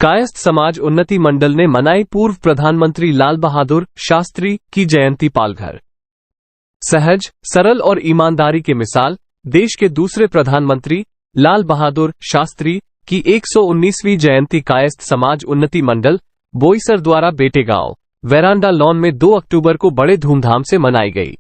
कायस्थ समाज उन्नति मंडल ने मनाई पूर्व प्रधानमंत्री लाल बहादुर शास्त्री की जयंती। पालघर। सहज, सरल और ईमानदारी की मिसाल देश के दूसरे प्रधानमंत्री लाल बहादुर शास्त्री की 119वीं जयंती कायस्थ समाज उन्नति मंडल बोईसर द्वारा बेटे गांव वेरांडा लॉन में 2 अक्टूबर को बड़े धूमधाम से मनाई गई।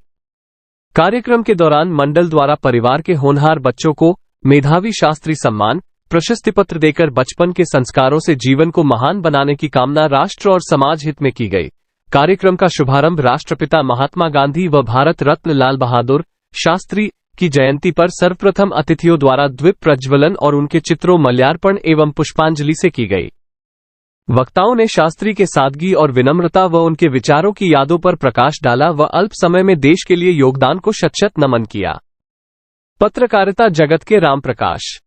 कार्यक्रम के दौरान मंडल द्वारा परिवार के होनहार बच्चों को मेधावी शास्त्री सम्मान प्रशस्ति पत्र देकर बचपन के संस्कारों से जीवन को महान बनाने की कामना राष्ट्र और समाज हित में की गई। कार्यक्रम का शुभारंभ राष्ट्रपिता महात्मा गांधी व भारत रत्न लाल बहादुर शास्त्री की जयंती पर सर्वप्रथम अतिथियों द्वारा द्वीप प्रज्वलन और उनके चित्रों मल्यार्पण एवं पुष्पांजलि से की गई। वक्ताओं ने शास्त्री के सादगी और विनम्रता व उनके विचारों की यादों पर प्रकाश डाला व अल्प समय में देश के लिए योगदान को शत-शत नमन किया। पत्रकारिता जगत के राम प्रकाश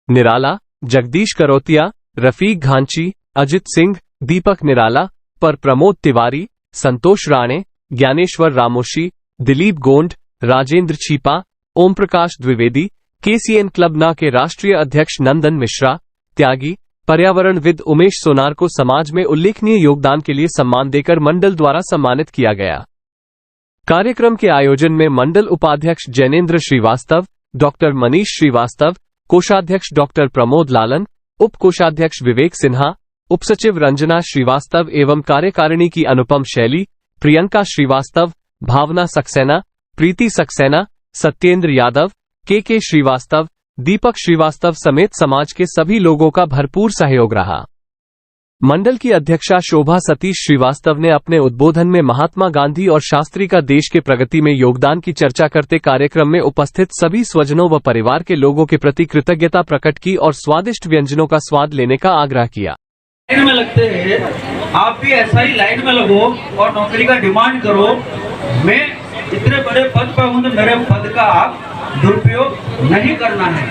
निराला, जगदीश करोतिया, रफीक घांची, अजित सिंह, दीपक निराला पर प्रमोद तिवारी, संतोष राणे, ज्ञानेश्वर रामोशी, दिलीप गोंड, राजेंद्र छीपा, ओम प्रकाश द्विवेदी, केसीएन क्लब ना के राष्ट्रीय अध्यक्ष नंदन मिश्रा, त्यागी, पर्यावरणविद उमेश सोनार को समाज में उल्लेखनीय योगदान के लिए सम्मान देकर मंडल द्वारा सम्मानित किया गया। कार्यक्रम के आयोजन में मंडल उपाध्यक्ष जैनेन्द्र श्रीवास्तव, डॉक्टर मनीष श्रीवास्तव, कोषाध्यक्ष डॉक्टर प्रमोद लालन, उप कोषाध्यक्ष विवेक सिन्हा, उपसचिव रंजना श्रीवास्तव एवं कार्यकारिणी की अनुपम शैली, प्रियंका श्रीवास्तव, भावना सक्सेना, प्रीति सक्सेना, सत्येंद्र यादव, के श्रीवास्तव, दीपक श्रीवास्तव समेत समाज के सभी लोगों का भरपूर सहयोग रहा। मंडल की अध्यक्षा शोभा सतीश श्रीवास्तव ने अपने उद्बोधन में महात्मा गांधी और शास्त्री का देश के प्रगति में योगदान की चर्चा करते कार्यक्रम में उपस्थित सभी स्वजनों व परिवार के लोगों के प्रति कृतज्ञता प्रकट की और स्वादिष्ट व्यंजनों का स्वाद लेने का आग्रह किया। लाइन में लगते हैं, आप भी ऐसा ही लाइन में लगो और नौकरी का डिमांड करो। मैं इतने बड़े पद पर हूँ तो मेरे पद का आप दुरुपयोग नहीं करना है।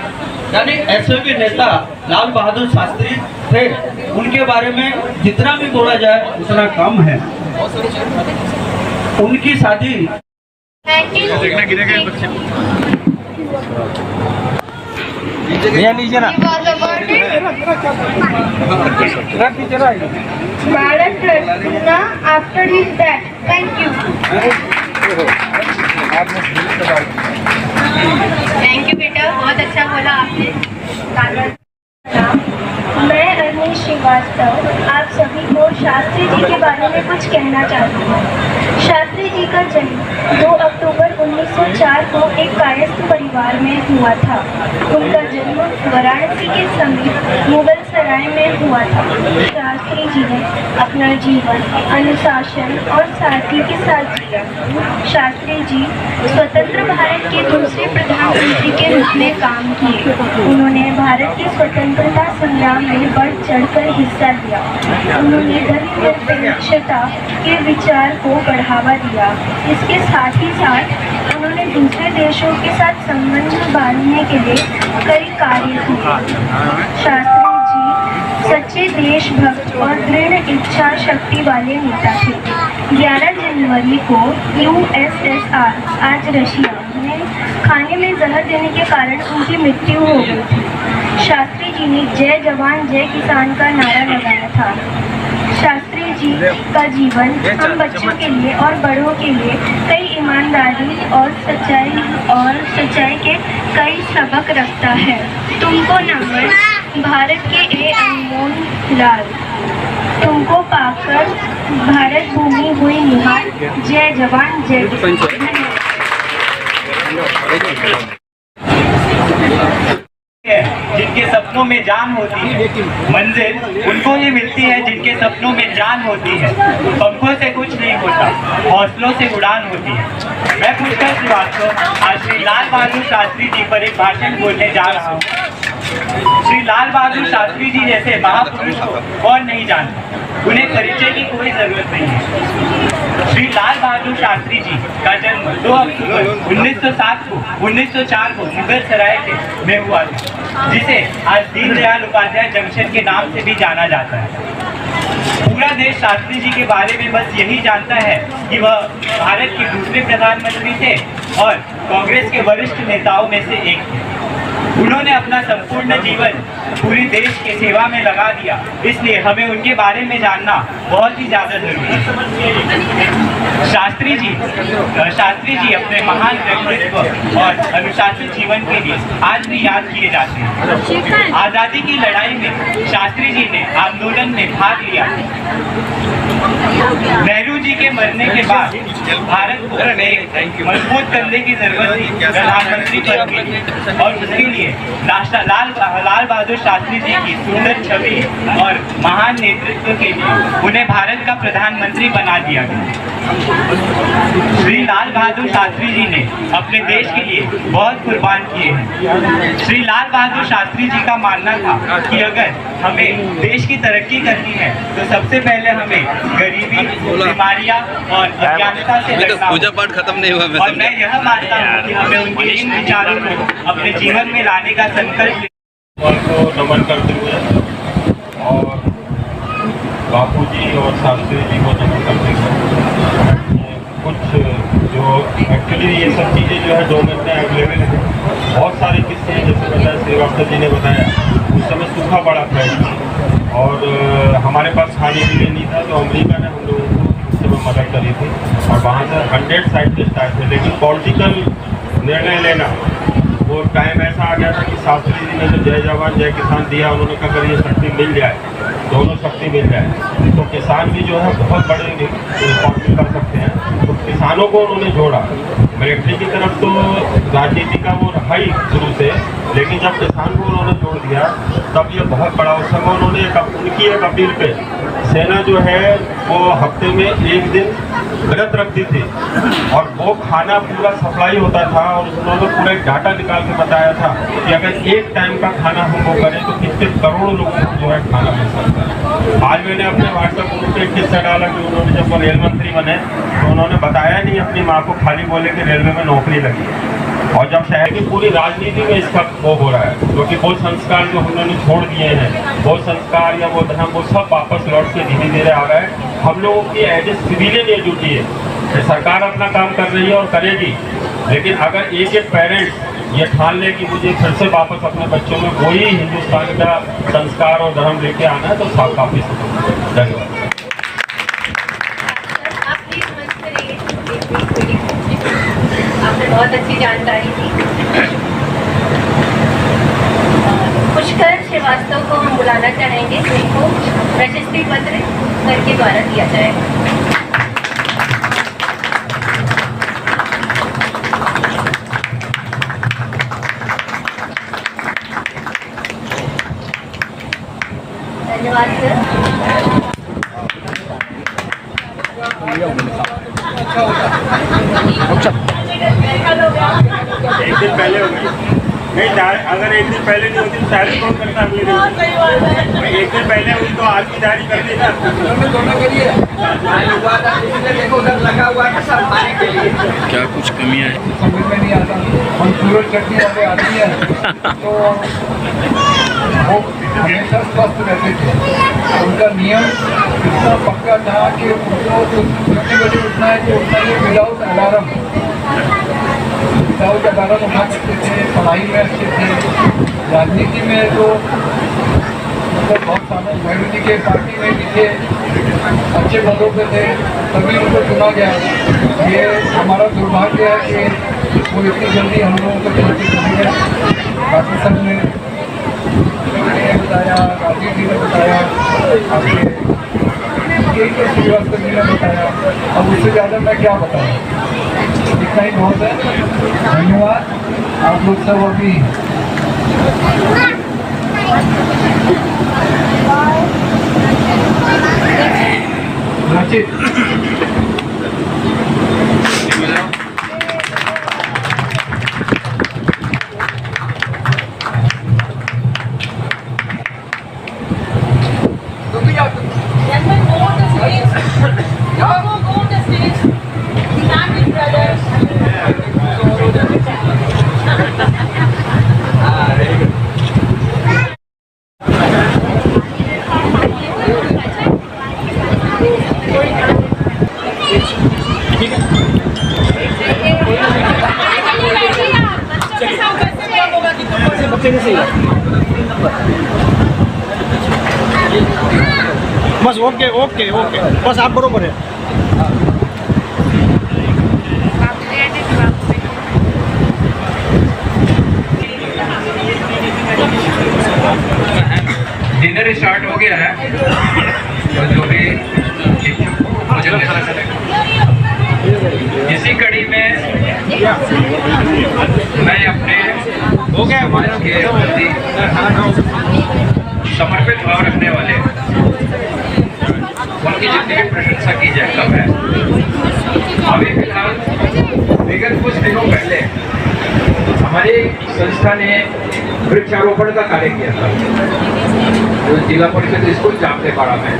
यानी ऐसे भी नेता लाल बहादुर शास्त्री थे, उनके बारे में जितना भी बोला जाए उतना कम है। उनकी शादी Bharat Ratna after his death. Thank you बेटा, बहुत अच्छा बोला आपने। मैं अरनीश श्रीवास्तव आप सभी को शास्त्री जी के बारे में कुछ कहना चाहती हूँ। शास्त्री जी का जन्म 2 अक्टूबर 1904 को एक कायस्थ परिवार में हुआ था। उनका जन्म वाराणसी के समीप मुगल सराय में हुआ था। शास्त्री जी ने अपना जीवन अनुशासन और सादगी के साथ जिया। शास्त्री जी स्वतंत्र भारत के दूसरे प्रधानमंत्री के रूप में काम किए। उन्होंने भारत की स्वतंत्रता संग्राम में बढ़ चढ़कर हिस्सा लिया। उन्होंने धर्मनिरपेक्षता के विचार को बढ़ावा दिया। इसके साथ ही साथ उन्होंने दूसरे देशों के साथ संबंध बांधने के लिए कई कार्य किए। शास्त्री जी सच्चे देशभक्त और दृढ़ इच्छा शक्ति वाले नेता थे। 11 जनवरी को USSR आज रशिया में खाने में जहर देने के कारण उनकी मृत्यु हो गई थी। शास्त्री जी ने जय जवान जय किसान का नारा लगाया था। शास्त्री जी का जीवन हम बच्चों के लिए और बड़ों के लिए कई ईमानदारी और सच्चाई के कई सबक रखता है। तुमको नमन भारत के ए अनमोल लाल, तुमको पाकर भारत भूमि हुई निहाल। जय जवान जय किसान। जिनके सपनों में जान होती है, मंजिल उनको ही मिलती है जिनके सपनों में जान होती है। पंखों से कुछ नहीं होता, हौसलों से उड़ान होती है। मैं पुष्कर श्रीवास्तव आज श्री लाल बहादुर शास्त्री जी पर एक भाषण बोलने जा रहा हूँ। श्री लाल बहादुर शास्त्री जी जैसे महापुरुष को कौन नहीं जानता, उन्हें परिचय की कोई जरूरत नहीं है। श्री लाल बहादुर शास्त्री जी का जन्म 2 अक्टूबर 1904 को मुगल सराय में हुआ था, जिसे आज दीनदयाल उपाध्याय जंक्शन के नाम से भी जाना जाता है। पूरा देश शास्त्री जी के बारे में बस यही जानता है कि वह भारत के दूसरे प्रधानमंत्री थे और कांग्रेस के वरिष्ठ नेताओं में से एक थे। उन्होंने अपना संपूर्ण जीवन पूरी देश की सेवा में लगा दिया, इसलिए हमें उनके बारे में जानना बहुत ही ज़्यादा जरूरी है। शास्त्री जी अपने महान व्यक्तित्व और अनुशासित जीवन के लिए आज भी याद किए जाते हैं। आज़ादी की लड़ाई में शास्त्री जी ने आंदोलन में भाग लिया। नेहरू जी के मरने के बाद भारत को एक मजबूत करने की जरूरत थी प्रधानमंत्री पद के लिए, और उसके लिए लाल बहादुर शास्त्री जी की सुंदर छवि और महान नेतृत्व के लिए उन्हें भारत का प्रधानमंत्री बना दिया गया। श्री लाल बहादुर शास्त्री जी ने अपने देश के लिए बहुत कुर्बान किए हैं। श्री लाल बहादुर शास्त्री जी का मानना था कि अगर हमें देश की तरक्की करनी है तो सबसे पहले हमें गरीबी, बीमारियां और अज्ञानता से लड़ना। पूजा पाठ खत्म नहीं हुआ। और मैं यह मानता हूँ कि हमें उनके इन विचारों को अपने जीवन में लाने का संकल्प को नमन करते हुए और बापू जी और शास्त्री जी को नमन करते हुए कुछ जो एक्चुअली ये सब चीज़ें जो है 2 मिनट में अवेलेबल है। बहुत सारे किस्से हैं, जैसे बताया श्रीवास्तव जी ने बताया, उस समय सूखा पड़ा था और हमारे पास खाने के लिए नहीं था, तो अमेरिका ने हम लोगों को उस समय मदद करी थी और वहाँ से 100 साइंटिस्ट आए थे। लेकिन पॉलिटिकल निर्णय लेना वो टाइम ऐसा आ गया था कि शास्त्री जी ने जो जय जवान जय किसान दिया, उन्होंने कहा अगर ये शक्ति मिल जाए, दोनों शक्ति मिल जाए तो किसान भी जो है बहुत बड़े रिस्पॉन्सिबल कर सकते हैं। तो किसानों को उन्होंने जोड़ा। मिलिट्री की तरफ तो राजनीति का वो रहा ही शुरू से, लेकिन जब किसान को उन्होंने जोड़ दिया तब ये बहुत बड़ा। उस समय उन्होंने उनकी एक अपील पे सेना जो है वो हफ्ते में 1 दिन व्रत रखती थी और वो खाना पूरा सप्लाई होता था, और उन्होंने पूरा डाटा निकाल के बताया था कि अगर एक टाइम का खाना हम वो करें तो कितने करोड़ लोगों को जो है खाना मिल सकता है। आज मैंने अपने व्हाट्सएप ग्रुप पे एक किस्सा डाला कि उन्होंने जब वो रेल मंत्री बने तो उन्होंने बताया नहीं अपनी माँ को, खाली बोले कि रेलवे में नौकरी लगी। और जब शहर की पूरी राजनीति में इसका वो हो रहा है, क्योंकि वो संस्कार जो उन्होंने छोड़ दिए हैं, वो संस्कार या वो धर्म, वो सब वापस लौट के धीरे धीरे आ रहा है। हम लोगों की एज ए सिविलियन ये ड्यूटी है कि सरकार अपना काम कर रही है और करेगी, लेकिन अगर एक पेरेंट्स ये ठान ले कि मुझे फिर से वापस अपने बच्चों में वही हिंदुस्तान का संस्कार और धर्म लेके आना है, तो काफी धन्यवाद। आपने बहुत अच्छी जानकारी दी। पुष्कर श्रीवास्तव को हम बुलाना चाहेंगे, जिनको प्रशस्ति पत्र सर के द्वारा दिया जाएगा। धन्यवाद सर। एक दिन पहले हो गई नहीं, अगर एक दिन पहले नहीं होती तो तैयारी कौन करता अगले दिन? एक दिन पहले हुई तो आज की तैयारी कर दी ना। क्या कुछ कमियाँ है? समझ में नहीं आता। हम सूरज चटनी वाले आदमी हैं तो वो हमेशा स्वस्थ रहते थे। उनका नियम इतना पक्का था कि उनको कितने बजे उठना है तो उठना ही विदाउट अलार्म उठा करते थे। पढ़ाई में अच्छे थे, राजनीति में तो मतलब बहुत सारे नेहरू जी के पार्टी में भी थे, अच्छे पदों पे थे, तभी उनको चुना गया। ये हमारा दुर्भाग्य है कि वो इतनी जल्दी हम लोगों को चुनौती नहीं है। बाकी सब ने बताया, राजीव जी ने बताया, श्रीवास्तव जी ने बताया, अब उससे ज़्यादा मैं क्या बताऊँ, इतना ही बहुत है। धन्यवाद। आप लोग सब अभी रचित बस ओके ओके ओके बस आप बरोबर आहे. डिनर स्टार्ट हो गया है तो जो भी भोजन ले सकते हैं. इसी कड़ी में मैं अपने समाज के प्रति समर्पित भाव रखने वाले उनकी जितनी भी प्रशंसा की जाए कम है. अभी फिलहाल विगत कुछ दिनों पहले हमारी संस्था ने वृक्षारोपण का कार्य किया था जो जिला परिषद स्कूल जामतेपाड़ा में.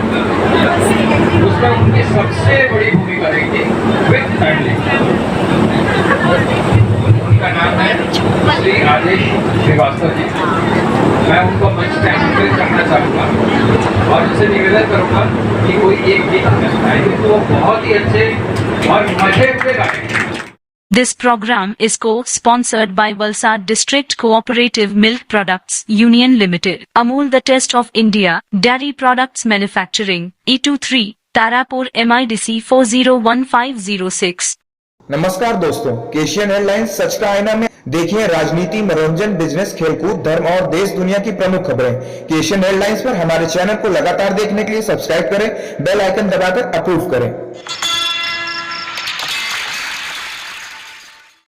उसमें उनकी सबसे बड़ी भूमिका रही थी विद फैमिली. उनका नाम है श्री आदेश श्रीवास्तव जी. मैं उनको मंच पे आमंत्रित करना चाहूँगा और उनसे निवेदन करूँगा कि कोई एक गीत हमें सुनाएंगे तो वो बहुत ही अच्छे और मजे हुए गाएंगे. This program is co-sponsored by Valsad District Cooperative Milk Products Union Limited, Amul the Test of India, Dairy Products Manufacturing, E23, Tarapur MIDC 401506. नमस्कार दोस्तों, केशियन हेडलाइंस सच का आईना में देखिए राजनीति, मनोरंजन, बिजनेस, खेलकूद, धर्म और देश दुनिया की प्रमुख खबरें. केशियन हेडलाइंस पर हमारे चैनल को लगातार देखने के लिए सब्सक्राइब करें, बेल आइकन दबाकर अप्रूव करें.